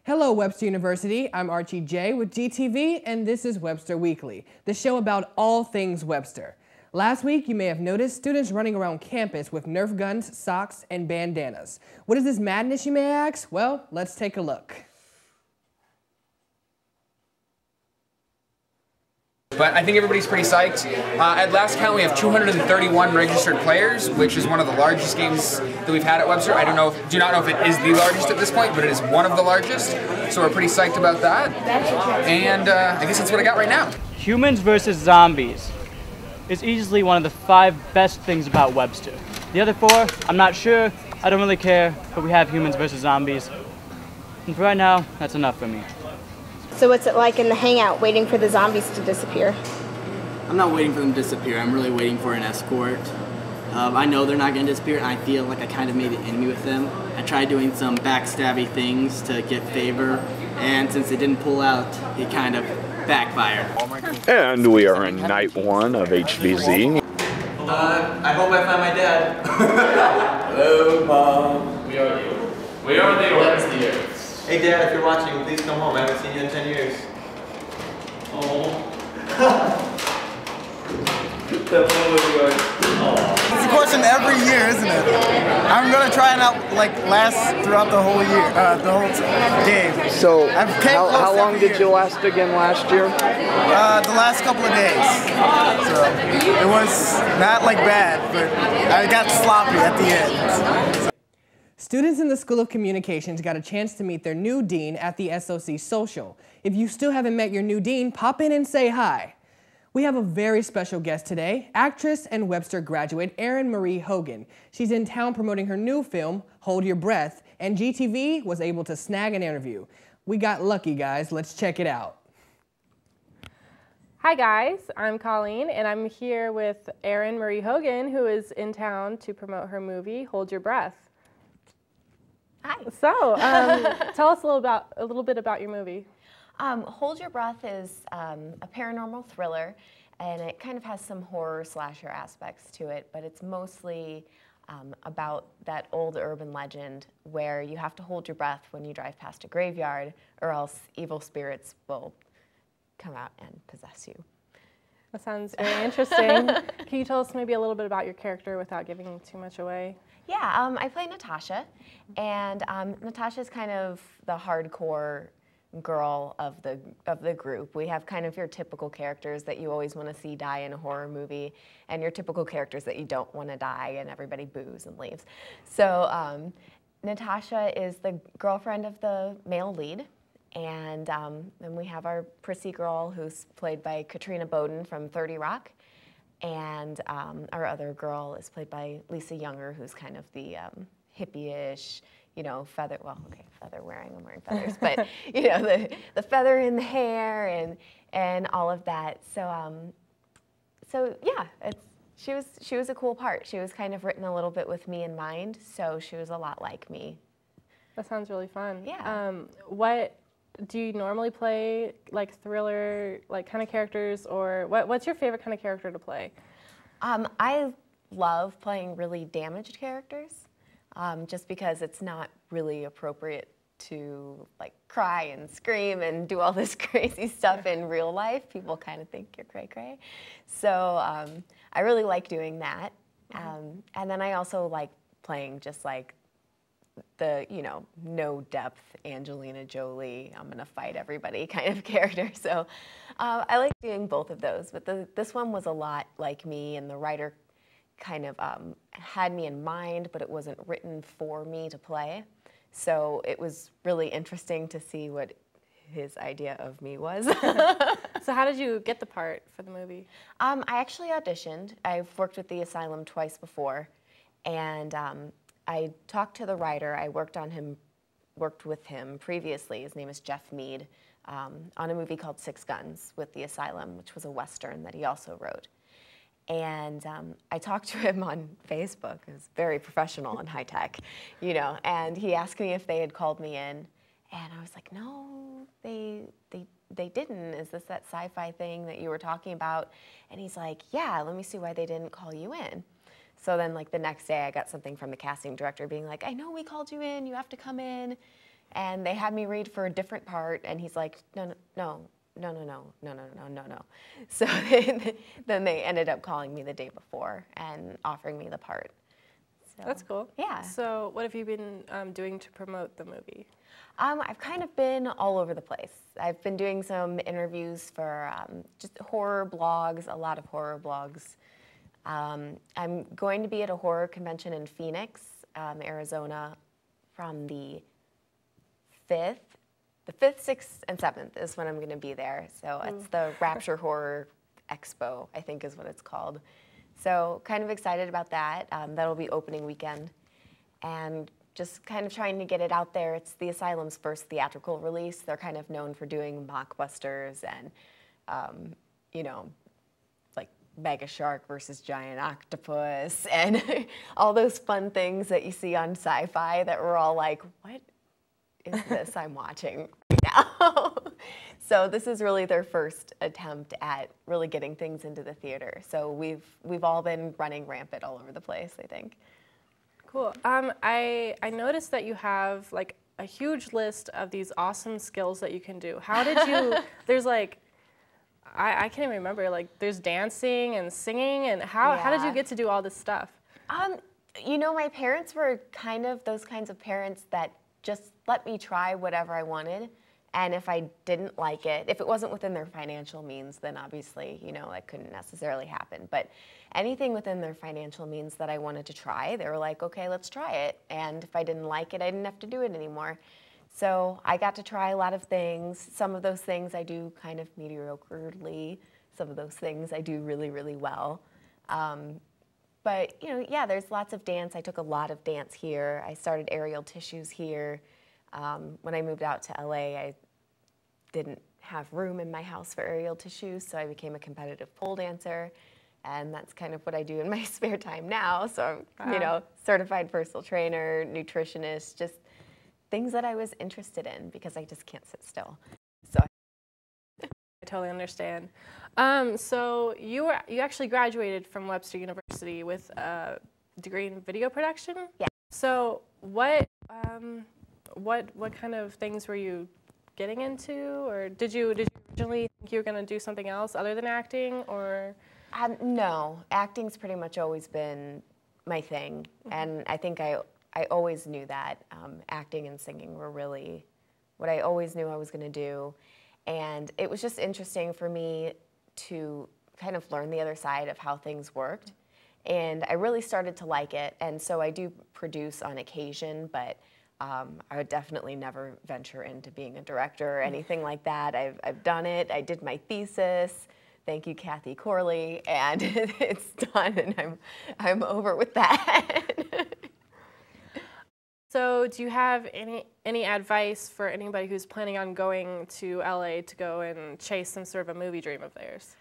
Hello, Webster University. I'm Archie J with GTV, and this is Webster Weekly, the show about all things Webster. Last week, you may have noticed students running around campus with Nerf guns, socks, and bandanas. What is this madness, you may ask? Well, let's take a look. But I think everybody's pretty psyched. At last count, we have 231 registered players, which is one of the largest games that we've had at Webster. I do not know if it is the largest at this point, but it is one of the largest. So we're pretty psyched about that. And I guess that's what I got right now. Humans versus zombies is easily one of the 5 best things about Webster. The other 4, I'm not sure, I don't really care, but we have humans versus zombies. And for right now, that's enough for me. So what's it like in the hangout, waiting for the zombies to disappear? I'm not waiting for them to disappear. I'm really waiting for an escort. I know they're not going to disappear, and I feel like I kind of made an enemy with them. I tried doing some backstabby things to get favor, and since they didn't pull out, it kind of backfired. And we are in night 1 of HVZ. I hope I find my dad. Hello, Mom. We are you. We are the Orcs. Hey Dad, if you're watching, please come home. I haven't seen you in 10 years. Oh. It's a question every year, isn't it? I'm gonna try it out like last throughout the whole year, the whole game. So how long did you last again last year? The last couple of days. So it was not like bad, but I got sloppy at the end. Students in the School of Communications got a chance to meet their new dean at the SOC Social. If you still haven't met your new dean, pop in and say hi. We have a very special guest today, actress and Webster graduate Erin Marie Hogan. She's in town promoting her new film, Hold Your Breath, and GTV was able to snag an interview. We got lucky, guys. Let's check it out. Hi guys, I'm Colleen and I'm here with Erin Marie Hogan, who is in town to promote her movie, Hold Your Breath. Hi. So, tell us a little bit about your movie. Hold Your Breath is a paranormal thriller, and it kind of has some horror slasher aspects to it, but it's mostly about that old urban legend where you have to hold your breath when you drive past a graveyard, or else evil spirits will come out and possess you. That sounds very interesting. Can you tell us maybe a little bit about your character without giving too much away? Yeah, I play Natasha, and Natasha's kind of the hardcore girl of the group. We have kind of your typical characters that you always want to see die in a horror movie, and your typical characters that you don't want to die and everybody boos and leaves. So Natasha is the girlfriend of the male lead, and then we have our prissy girl who's played by Katrina Bowden from 30 Rock. And our other girl is played by Lisa Younger, who's kind of the hippie-ish, you know, feather wearing, I'm wearing feathers, but, you know, the feather in the hair and all of that. So, so yeah, she was a cool part. She was kind of written a little bit with me in mind, so she was a lot like me. That sounds really fun. Yeah. What do you normally play, like thriller, like kind of characters, or what's your favorite kind of character to play? I love playing really damaged characters, just because it's not really appropriate to like cry and scream and do all this crazy stuff in real life. People kind of think you're cray-cray. So I really like doing that. And then I also like playing just like the, you know, no depth Angelina Jolie, I'm gonna fight everybody kind of character. So I like doing both of those, but this one was a lot like me, and the writer kind of had me in mind, but it wasn't written for me to play. So it was really interesting to see what his idea of me was. So how did you get the part for the movie? I actually auditioned. I've worked with the Asylum twice before, and I talked to the writer. I worked with him previously. His name is Jeff Mead, on a movie called 6 Guns with the Asylum, which was a Western that he also wrote. And I talked to him on Facebook. It was very professional and high tech, you know, and he asked me if they had called me in, and I was like, no, they didn't. Is this that sci-fi thing that you were talking about? And he's like, yeah, let me see why they didn't call you in. So then, like, the next day I got something from the casting director being like, I know we called you in, you have to come in. And they had me read for a different part, and he's like, no, no, no, no, no, no, no, no, no, no. So then they ended up calling me the day before and offering me the part. So, that's cool. Yeah. So what have you been doing to promote the movie? I've kind of been all over the place. I've been doing some interviews for just horror blogs, a lot of horror blogs. I'm going to be at a horror convention in Phoenix, Arizona, from the 5th. The 5th, 6th, and 7th is when I'm going to be there. So it's the Rapture Horror Expo, I think is what it's called. So kind of excited about that. That'll be opening weekend. And just kind of trying to get it out there. It's the Asylum's first theatrical release. They're kind of known for doing mockbusters and, you know, like Mega Shark versus Giant Octopus and all those fun things that you see on sci-fi that we're all like, what is this I'm watching right now? So this is really their first attempt at really getting things into the theater. So we've all been running rampant all over the place, I think. Cool. I noticed that you have like a huge list of these awesome skills that you can do. How did you, there's like, I can't even remember, like there's dancing and singing, and how did you get to do all this stuff? You know, my parents were kind of those kinds of parents that just let me try whatever I wanted. And if I didn't like it, if it wasn't within their financial means, then obviously, you know, that couldn't necessarily happen. But anything within their financial means that I wanted to try, they were like, okay, let's try it. And if I didn't like it, I didn't have to do it anymore. So I got to try a lot of things. Some of those things I do kind of mediocrely. Some of those things I do really, really well. But, you know, yeah, there's lots of dance. I took a lot of dance here. I started aerial tissues here. When I moved out to LA, I didn't have room in my house for aerial tissues, so I became a competitive pole dancer, and that's kind of what I do in my spare time now. So I'm, you know, certified personal trainer, nutritionist, just things that I was interested in because I just can't sit still. So I totally understand. So you actually graduated from Webster University with a degree in video production? Yeah. So what kind of things were you getting into, or did you originally think you were going to do something else other than acting, or? No, acting's pretty much always been my thing, and I think I always knew that acting and singing were really what I always knew I was going to do, and it was just interesting for me to kind of learn the other side of how things worked, and I really started to like it, and so I do produce on occasion, but I would definitely never venture into being a director or anything like that. I've done it. I did my thesis. Thank you, Kathy Corley, and it's done, and I'm over with that. So, do you have any advice for anybody who's planning on going to LA to go and chase some sort of a movie dream of theirs?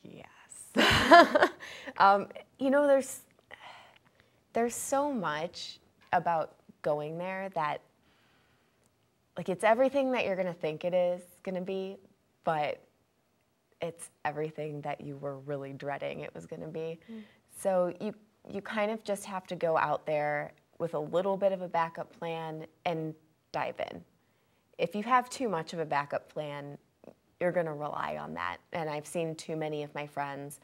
Yes. You know, there's so much about going there that, like, it's everything that you're going to think it is going to be, but it's everything that you were really dreading it was going to be. So you kind of just have to go out there with a little bit of a backup plan and dive in. If you have too much of a backup plan, you're going to rely on that. And I've seen too many of my friends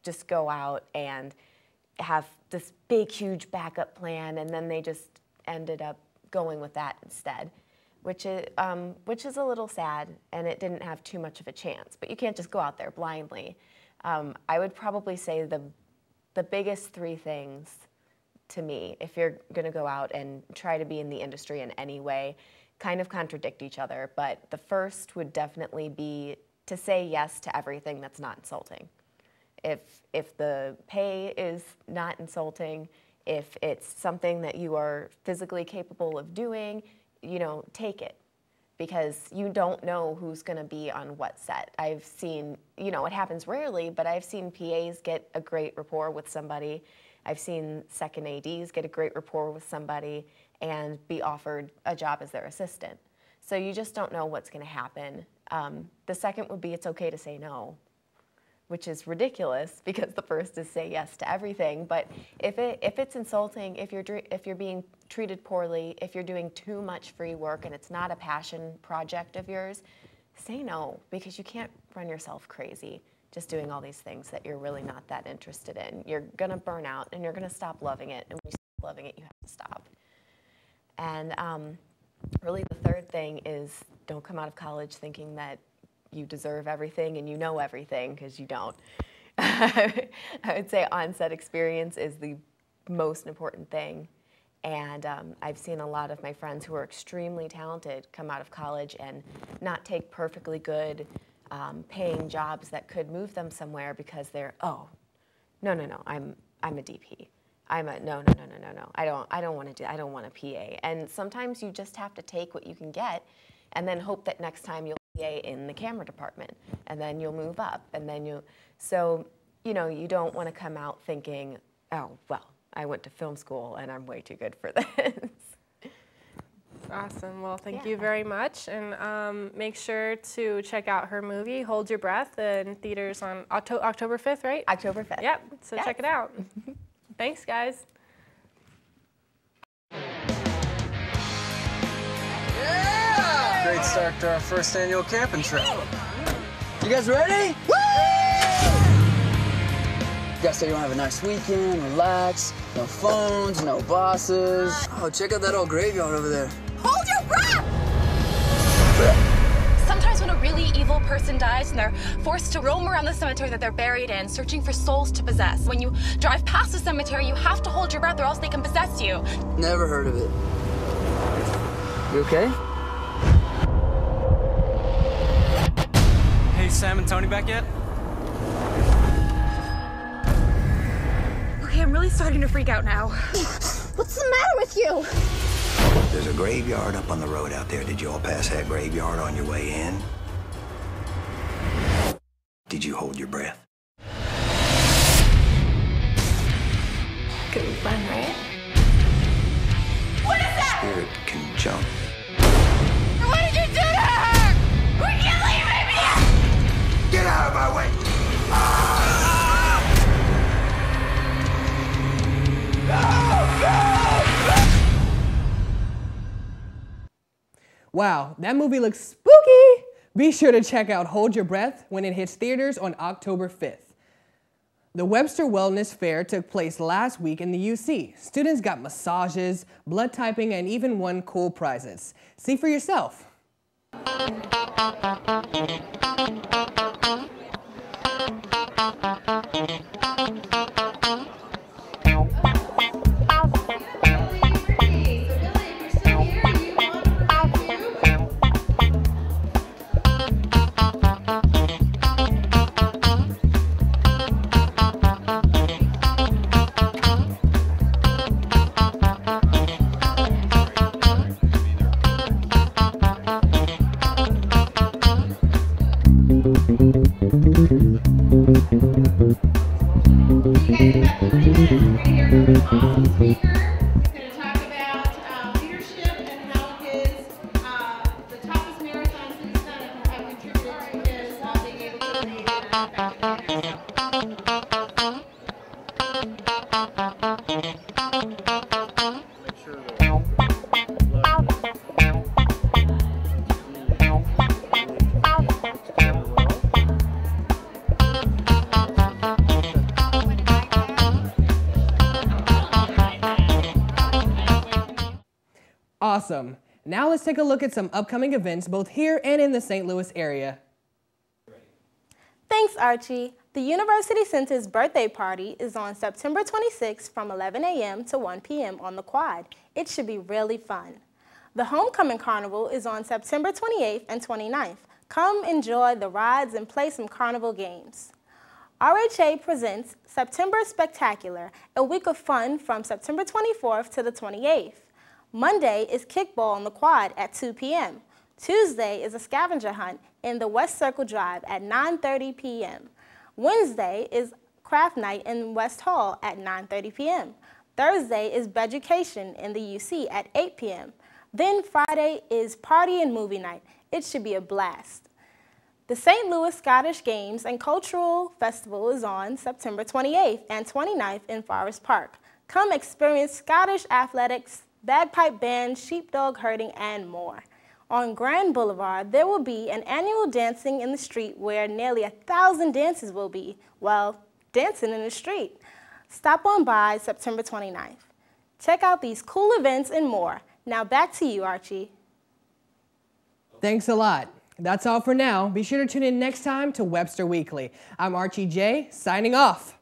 just go out and have this big, huge backup plan, and then they just ended up going with that instead, which is a little sad, and it didn't have too much of a chance. But you can't just go out there blindly. I would probably say the biggest three things to me, if you're going to go out and try to be in the industry in any way, kind of contradict each other. But the first would definitely be to say yes to everything that's not insulting. If the pay is not insulting, if it's something that you are physically capable of doing, you know, take it. Because you don't know who's going to be on what set. I've seen, you know, it happens rarely, but I've seen PAs get a great rapport with somebody. I've seen second ADs get a great rapport with somebody and be offered a job as their assistant. So you just don't know what's going to happen. The second would be it's okay to say no. which is ridiculous because the first is say yes to everything. But if it's insulting, if you're being treated poorly, if you're doing too much free work and it's not a passion project of yours, say no, because you can't run yourself crazy just doing all these things that you're really not that interested in. You're gonna burn out and you're gonna stop loving it, and when you stop loving it, you have to stop. And really the third thing is don't come out of college thinking that you deserve everything and you know everything, because you don't. I would say on-set experience is the most important thing. And I've seen a lot of my friends who are extremely talented come out of college and not take perfectly good paying jobs that could move them somewhere because they're, oh, no, I'm a DP. No, I don't want a PA. And sometimes you just have to take what you can get and then hope that next time you'll PA in the camera department, and then you'll move up, and then so, you know, you don't want to come out thinking, oh, well, I went to film school and I'm way too good for this. Awesome. Well, thank you very much. And make sure to check out her movie, Hold Your Breath, in theaters on October 5th, right? October 5th. Yep. So check it out. Thanks, guys. Yeah! Great start to our first annual camping trip. You guys ready? Woo! You guys say you want to have a nice weekend, relax, no phones, no bosses. Oh, check out that old graveyard over there. Hold your breath! Sometimes when a really evil person dies and they're forced to roam around the cemetery that they're buried in, searching for souls to possess. When you drive past the cemetery, you have to hold your breath or else they can possess you. Never heard of it. You okay? Hey, Sam and Tony back yet? Okay, I'm really starting to freak out now. What's the matter with you? There's a graveyard up on the road out there. Did you all pass that graveyard on your way in? Did you hold your breath? Could be fun, right? What is that? Spirit can jump. What did you do to her? We can't leave him here! Get out of my way! Wow, that movie looks spooky! Be sure to check out Hold Your Breath when it hits theaters on October 5th. The Webster Wellness Fair took place last week in the UC. Students got massages, blood typing, and even won cool prizes. See for yourself. Awesome. Now let's take a look at some upcoming events both here and in the St. Louis area. Thanks, Archie. The University Center's birthday party is on September 26th from 11 a.m. to 1 p.m. on the Quad. It should be really fun. The Homecoming Carnival is on September 28th and 29th. Come enjoy the rides and play some carnival games. RHA presents September Spectacular, a week of fun from September 24th to the 28th. Monday is kickball on the Quad at 2 p.m. Tuesday is a scavenger hunt in the West Circle Drive at 9:30 p.m. Wednesday is craft night in West Hall at 9:30 p.m. Thursday is Beducation in the UC at 8 p.m. Then Friday is party and movie night. It should be a blast. The St. Louis Scottish Games and Cultural Festival is on September 28th and 29th in Forest Park. Come experience Scottish athletics, bagpipe band, sheepdog herding, and more. On Grand Boulevard, there will be an annual dancing in the street where nearly 1,000 dancers will be, well, dancing in the street. Stop on by September 29th. Check out these cool events and more. Now back to you, Archie. Thanks a lot. That's all for now. Be sure to tune in next time to Webster Weekly. I'm Archie J, signing off.